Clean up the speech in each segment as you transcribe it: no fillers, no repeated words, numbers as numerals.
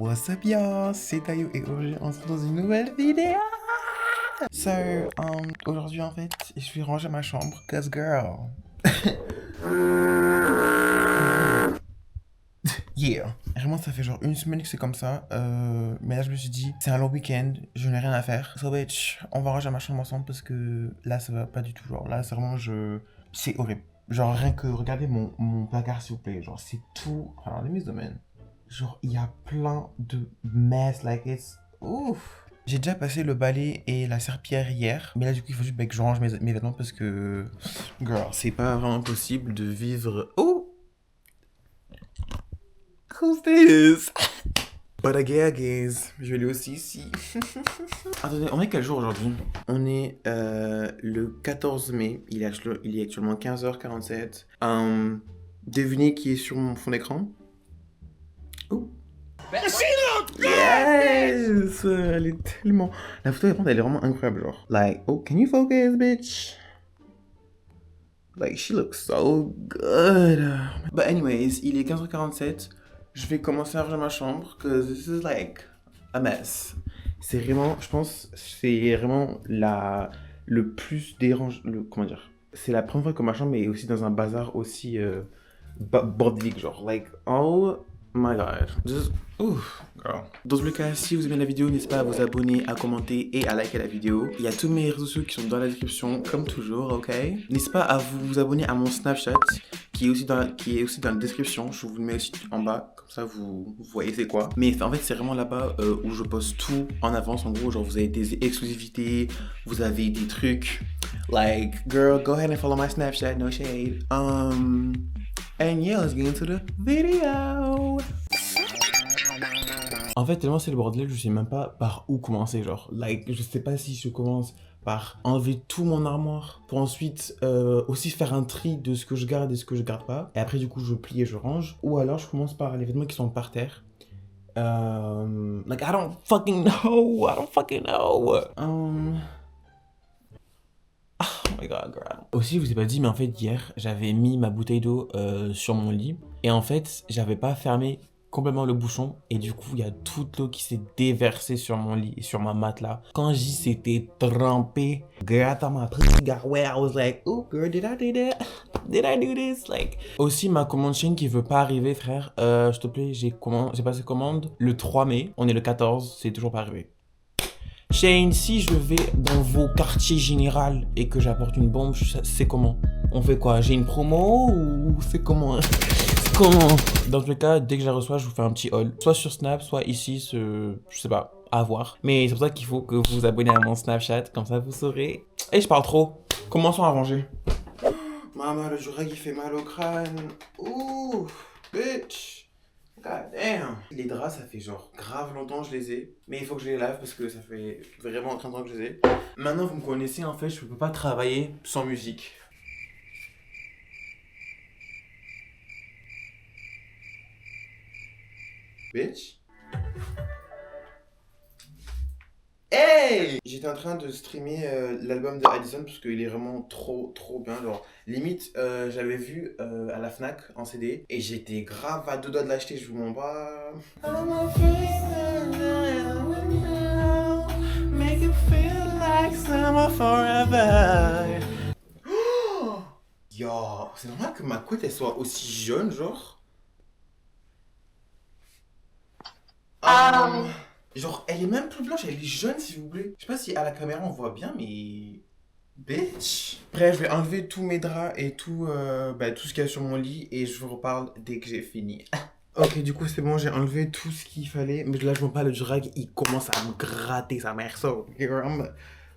What's up y'all, c'est Tayo et aujourd'hui on se retrouve dans une nouvelle vidéo. So, aujourd'hui en fait, je vais ranger ma chambre, cause girl. Yeah. Vraiment ça fait genre une semaine que c'est comme ça, mais là je me suis dit, c'est un long week-end, je n'ai rien à faire. So bitch, on va ranger ma chambre ensemble parce que là ça va pas du tout, genre là c'est vraiment c'est horrible. Genre rien que regardez mon placard s'il vous plaît, genre c'est tout, alors les mises domaines. Genre, il y a plein de mess, like it's... Ouf. J'ai déjà passé le balai et la serpillière hier, mais là du coup il faut juste que je range mes vêtements parce que... Girl, c'est pas vraiment possible de vivre... Oh! Who's this? But again, guys, je l'ai aussi ici. Attendez, on est quel jour aujourd'hui? On est le 14 mai, il est actuellement 15h47. Devinez qui est sur mon fond d'écran? Oh! Yes! Elle est tellement... La photo, elle est vraiment incroyable, genre. Like, oh, can you focus, bitch? Like, she looks so good. But anyways, il est 15h47. Je vais commencer à ranger ma chambre, cause this is like a mess. C'est vraiment, je pense, c'est vraiment le plus comment dire? C'est la première fois que ma chambre est aussi dans un bazar aussi bordélique, genre. Like, oh my god. Just... Ouf, girl. Dans tous les cas, si vous aimez la vidéo, n'hésitez pas à vous abonner, à commenter et à liker la vidéo. Il y a tous mes réseaux sociaux qui sont dans la description, comme toujours, ok? N'hésitez pas à vous abonner à mon Snapchat, qui est aussi dans la description. Je vous le mets aussi en bas, comme ça vous voyez c'est quoi. Mais en fait, c'est vraiment là-bas où je poste tout en avance. En gros, genre vous avez des exclusivités, vous avez des trucs. Like, girl, go ahead and follow my Snapchat, no shade. And yeah, let's get into the video. En fait, tellement c'est le bordel, je sais même pas par où commencer, genre. Like, je sais pas si je commence par enlever tout mon armoire, pour ensuite aussi faire un tri de ce que je garde et ce que je garde pas. Et après, du coup, je plie et je range. Ou alors, je commence par les vêtements qui sont par terre. Like, I don't fucking know. Oh my god, girl. Aussi, je vous ai pas dit, mais en fait, hier, j'avais mis ma bouteille d'eau sur mon lit. Et en fait, j'avais pas fermé complètement le bouchon. Et du coup, il y a toute l'eau qui s'est déversée sur mon lit et sur ma matelas. Quand j'y c'était trempé, girl, dans ma pussy got wet. I was like, oh girl, did I do that? Did I do this? Like... Aussi, ma commande Shein qui veut pas arriver, frère. S'il te plaît, j'ai passé commande le 3 mai. On est le 14, c'est toujours pas arrivé. Shein, si je vais dans vos quartiers généraux et que j'apporte une bombe, c'est comment? On fait quoi? J'ai une promo ou c'est comment? C'est comment? Dans tous les cas, dès que je la reçois, je vous fais un petit haul. Soit sur Snap, soit ici, je sais pas, à voir. Mais c'est pour ça qu'il faut que vous vous abonnez à mon Snapchat, comme ça vous saurez. Et je parle trop. Commençons à ranger. Maman, le Jurag il fait mal au crâne. Ouh, bitch. God damn. Les draps, ça fait genre grave longtemps que je les ai. Mais il faut que je les lave parce que ça fait vraiment très longtemps que je les ai. Maintenant, vous me connaissez, en fait, je peux pas travailler sans musique. Bitch. Hey! J'étais en train de streamer l'album de Addison parce qu'il est vraiment trop bien, genre limite j'avais vu à la Fnac en CD et j'étais grave à deux doigts de l'acheter, je vous mens pas. Oh! Yo, c'est normal que ma couette elle soit aussi jeune, genre. Genre, elle est même plus blanche, elle est jaune, s'il vous plaît. Je sais pas si à la caméra on voit bien, mais... Bitch. Après, je vais enlever tous mes draps et tout ce qu'il y a sur mon lit et je vous reparle dès que j'ai fini. Ok, du coup, c'est bon, j'ai enlevé tout ce qu'il fallait. Mais là, je vois pas le drag, il commence à me gratter sa mère. So, here, I'm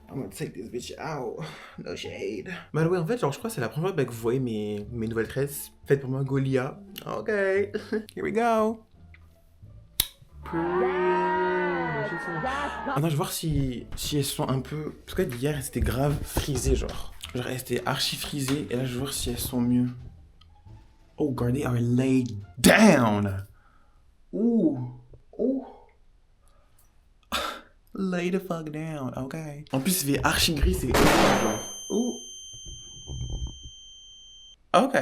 gonna take this bitch out. No shade. By the way, en fait, genre, je crois que c'est la première fois que vous voyez mes nouvelles tresses faites pour moi, Golia. Ok, here we go. Attends, je vais voir si elles sont un peu... Parce que hier, elles étaient grave frisées, genre. Genre, elles étaient archi frisées. Et là, je vais voir si elles sont mieux. Oh, God, they are laid down. Ouh. Ouh. Lay the fuck down, ok. En plus, il fait archi gris, c'est... Ouh. Ok.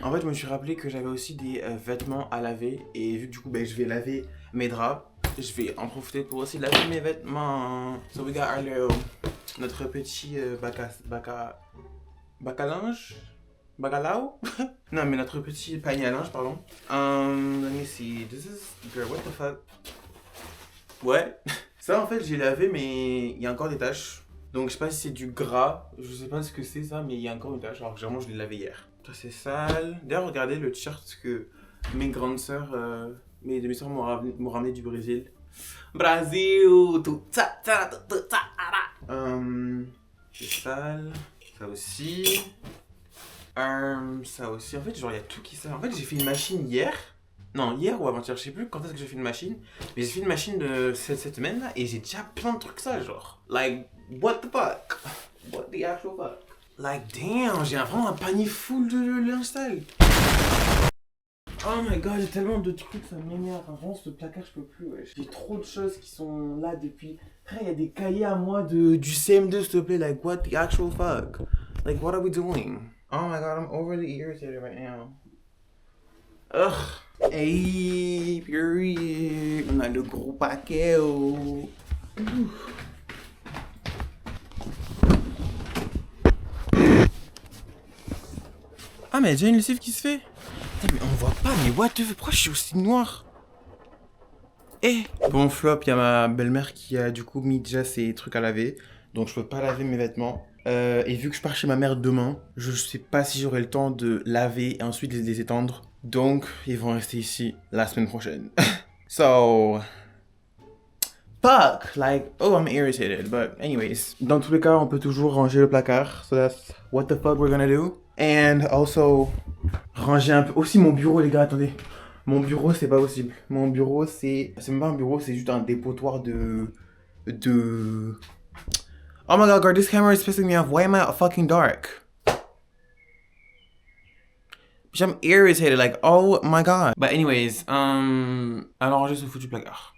En fait, je me suis rappelé que j'avais aussi des vêtements à laver. Et vu que du coup, je vais laver mes draps, je vais en profiter pour aussi laver mes vêtements. So we got our little, notre petit bac à linge. Bacalao? Non, mais notre petit panier à linge, pardon. Let me see. This is. Girl, what the fuck? Ouais. Ça, en fait, j'ai lavé, mais il y a encore des taches. Donc, je sais pas si c'est du gras. Je sais pas ce que c'est ça, mais il y a encore une tache. Alors que généralement, je l'ai lavé hier. Ça, c'est sale. D'ailleurs, regardez le t-shirt que mes grandes sœurs, mes demi-sœurs m'ont ramené du Brésil. Brasil! Tout ça, tout ça, c'est sale. Ça aussi. Ça aussi. En fait, genre, il y a tout qui sale. En fait, j'ai fait une machine hier. Non, hier ou avant-hier, je sais plus quand est-ce que j'ai fait une machine. Mais j'ai fait une machine de cette semaine là et j'ai déjà plein de trucs sales, genre. Like, what the fuck? What the actual fuck? Like, damn, j'ai vraiment un panier full de linge sale. Oh my god, j'ai tellement de trucs, ça m'énerve. Enfin, vraiment, ce placard, je peux plus, wesh. J'ai trop de choses qui sont là depuis. Frère, il y a des cahiers à moi du CM2, s'il te plaît. Like, what the actual fuck? Like, what are we doing? Oh my god, I'm overly irritated right now. Ugh. Hey, purée, on a le gros paquet, oh. Ah, mais il y a déjà une lessive qui se fait. Putain, mais on voit pas, mais what the fuck, pourquoi je suis aussi noir? Eh. Bon flop, il y a ma belle-mère qui a du coup mis déjà ses trucs à laver. Donc je peux pas laver mes vêtements. Et vu que je pars chez ma mère demain, je sais pas si j'aurai le temps de laver et ensuite les étendre. Donc ils vont rester ici la semaine prochaine. So... Fuck! Like, oh, I'm irritated. But anyways, dans tous les cas, on peut toujours ranger le placard. So that's what the fuck we're gonna do. And also, ranger un peu... Aussi mon bureau, les gars, attendez. Mon bureau, c'est pas possible. Mon bureau, c'est même pas un bureau, c'est juste un dépotoir de... Oh my god, girl, this camera is pissing me off. Why am I fucking dark? I'm irritated, like, oh my god. But anyways, alors ranger ce foutu placard.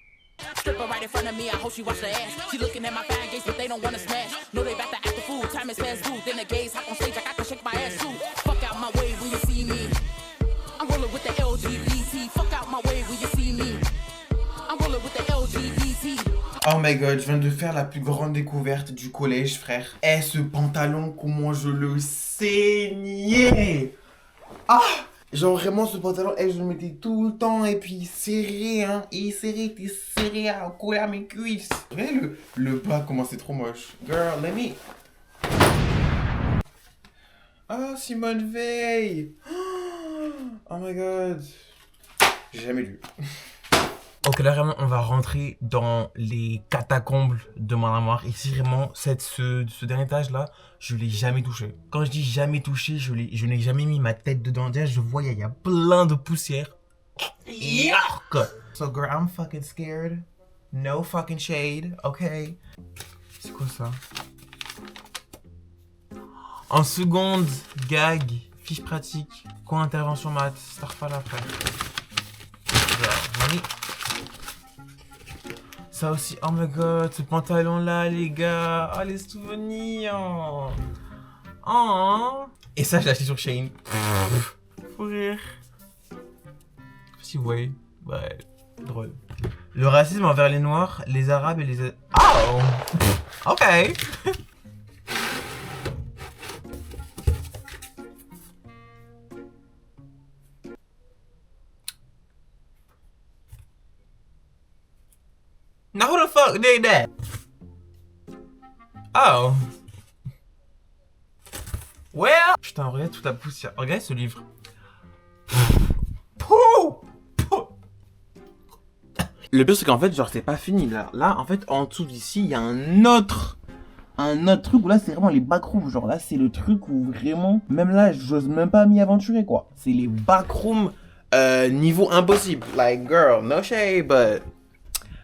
Stripper right in front of me, I hope she watch the ass. She looking at my fine gates, but they don't wanna smash. No, they back to act the fool, time is fast due. Then the gays hop on stage, I got to shake my ass too. Fuck out my way when you see me. I'm rolling with the LGBT. Fuck out my way when you see me. I'm rolling with the LGBT. Oh my god, je viens de faire la plus grande découverte du collège, frère. Eh, ce pantalon, comment je le saignais. Ah! Genre vraiment ce pantalon, je le mettais tout le temps et puis serré, hein. Il était serré à coller à mes cuisses. Regardez le bas, comment c'est trop moche. Girl, let me... Ah, Simone Veil. Oh my god. J'ai jamais lu. Ok, là vraiment, on va rentrer dans les catacombes de mon armoire. Ici, vraiment, ce dernier étage là, je l'ai jamais touché. Quand je dis jamais touché, je n'ai jamais mis ma tête dedans. Déjà, je vois, il y a plein de poussière. Yuck! So, girl, I'm fucking scared. No fucking shade, ok? C'est quoi ça? En seconde, gag, fiche pratique, quoi intervention maths, Starfall après. Genre, money. Ça aussi, oh my god, ce pantalon là, les gars. Oh, les souvenirs. Oh. Et ça, je l'ai acheté sur Shein. Faut rire. Si vous voyez, ouais, drôle. Le racisme envers les noirs, les arabes et les... Oh. Ok. Now who the fuck did that? Oh. Well. Putain, regarde toute la poussière. Regarde ce livre. Pouh. Le pire c'est qu'en fait, genre c'est pas fini là. Là, en fait, en dessous d'ici, il y a un autre truc où là c'est vraiment les backrooms. Genre là, c'est le truc où vraiment, même là, j'ose même pas m'y aventurer quoi. C'est les backrooms niveau impossible. Like, girl, no shade, but...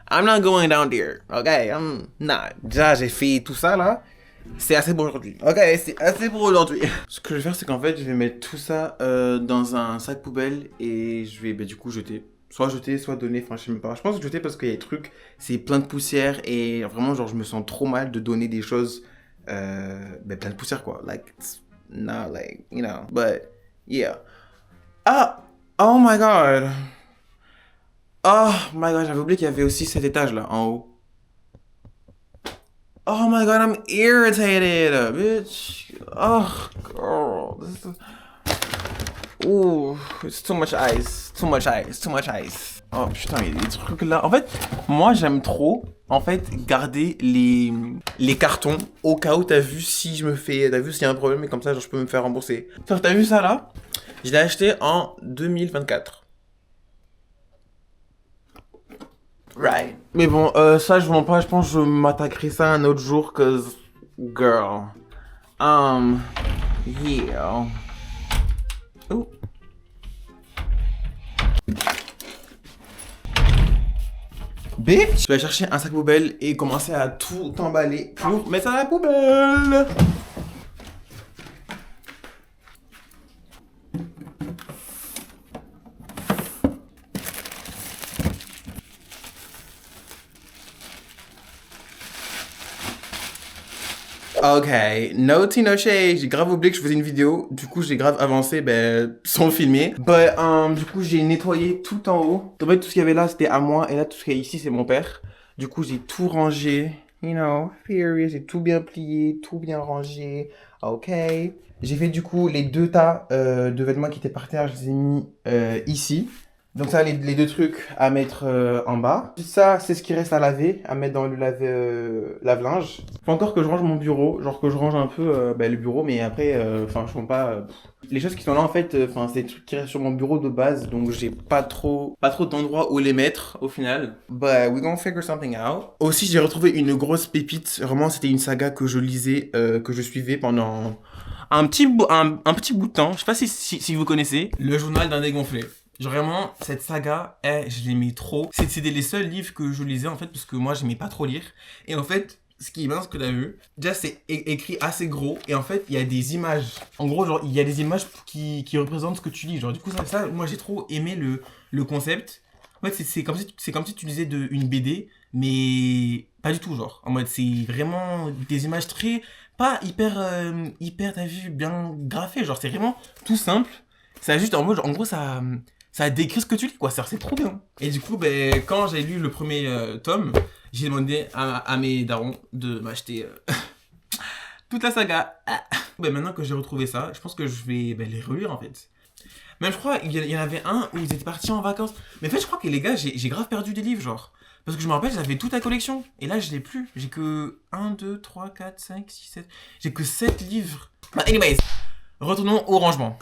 I'm not going down there, ok? I'm not. Déjà, j'ai fait tout ça, là. C'est assez pour aujourd'hui. Ok, c'est assez pour aujourd'hui. Ce que je vais faire, c'est qu'en fait, je vais mettre tout ça dans un sac poubelle et je vais, du coup, jeter. Soit jeter, soit donner, enfin, je sais même pas. Je pense jeter parce qu'il y a des trucs, c'est plein de poussière et vraiment, genre, je me sens trop mal de donner des choses, plein de poussière, quoi. Like, it's not like, you know, but... Yeah. Ah! Oh my god! Oh my god, j'avais oublié qu'il y avait aussi cet étage là, en haut. Oh my god, I'm irritated, bitch. Oh, girl. Ooh, it's too much ice. Too much ice. Too much ice. Oh putain, il y a des trucs là. En fait, moi j'aime trop, en fait, garder les cartons au cas où t'as vu si je me fais. T'as vu s'il y a un problème et comme ça, genre, je peux me faire rembourser. Enfin, t'as vu ça là? Je l'ai acheté en 2024. Right. Mais bon, ça, je vends pas. Je pense que je m'attaquerai ça un autre jour, cause girl. Yeah. Oh. Bitch. Je vais chercher un sac poubelle et commencer à tout emballer pour mettre ça à la poubelle. Ok, no tea, no shade. J'ai grave oublié que je faisais une vidéo. Du coup, j'ai grave avancé sans filmer. Du coup, j'ai nettoyé tout en haut. En fait, tout ce qu'il y avait là, c'était à moi. Et là, tout ce qu'il y a ici, c'est mon père. Du coup, j'ai tout rangé. You know, period. J'ai tout bien plié, tout bien rangé. Ok. J'ai fait du coup les 2 tas de vêtements qui étaient par terre. Je les ai mis ici. Donc ça, les 2 trucs à mettre en bas. Ça, c'est ce qui reste à laver, à mettre dans le lave-linge. Faut encore que je range mon bureau, genre que je range un peu le bureau, mais après, je compte pas... Les choses qui sont là, en fait, c'est des trucs qui restent sur mon bureau de base, donc j'ai pas trop d'endroits où les mettre, au final. But we gonna figure something out. Aussi, j'ai retrouvé une grosse pépite. Vraiment, c'était une saga que je lisais, que je suivais pendant un petit bout de temps. Je sais pas si vous connaissez. Le journal d'un dégonflé. Genre vraiment, cette saga, je l'aimais trop. C'était les seuls livres que je lisais en fait, parce que moi j'aimais pas trop lire. Et en fait, ce qui est bien, ce que t'as vu, déjà c'est écrit assez gros, et en fait, il y a des images. En gros, genre, il y a des images qui représentent ce que tu lis. Genre, du coup, ça moi j'ai trop aimé le concept. En fait, c'est comme si tu lisais une BD, mais pas du tout, genre. En mode, c'est vraiment des images pas hyper, t'as vu, bien graphées. Genre, c'est vraiment tout simple. Ça juste, en gros, ça décrit ce que tu lis, quoi. C'est trop bien. Et du coup, quand j'ai lu le premier tome, j'ai demandé à mes darons de m'acheter toute la saga. Maintenant que j'ai retrouvé ça, je pense que je vais les relire, en fait. Même, je crois, il y en avait un où ils étaient partis en vacances. Mais en fait, je crois que les gars, j'ai grave perdu des livres, genre. Parce que je me rappelle, j'avais toute la collection. Et là, je l'ai plus. J'ai que 1, 2, 3, 4, 5, 6, 7. J'ai que 7 livres. Anyways, retournons au rangement.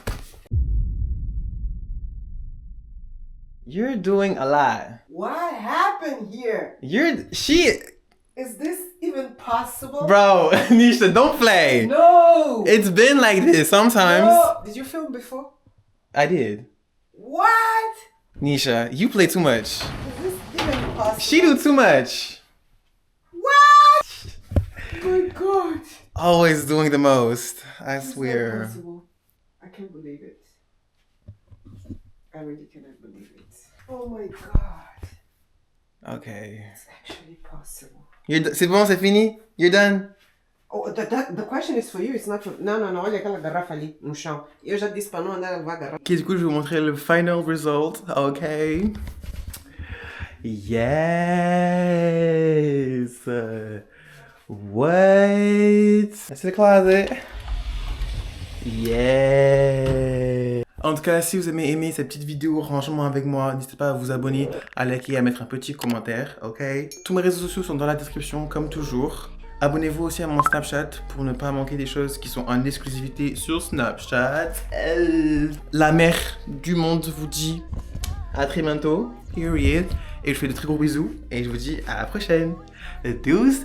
You're doing a lot. What happened here? Is this even possible? Bro, Nisha, don't play. No! It's been like this sometimes. No! Did you film before? I did. What? Nisha, you play too much. Is this even possible? She do too much. What? Oh my god. Always doing the most. I It's swear. not possible. I can't believe it. I really cannot believe it. Oh my god. Okay. It's actually possible. C'est bon, c'est fini? You're done? Oh, the question is for you, it's not for... Non, olha aquela garrafa ali no chão. Eu já disse para não andar a levar a garrafa. Ok, du coup, je vais vous montrer le final result. Ok. Yes. What? That's the closet. Yeah. En tout cas, si vous avez aimé cette petite vidéo rangement avec moi, n'hésitez pas à vous abonner, à liker, à mettre un petit commentaire, ok? Tous mes réseaux sociaux sont dans la description, comme toujours. Abonnez-vous aussi à mon Snapchat pour ne pas manquer des choses qui sont en exclusivité sur Snapchat. La mère du monde vous dit à très bientôt, period. Et je vous fais de très gros bisous et je vous dis à la prochaine. Deuces!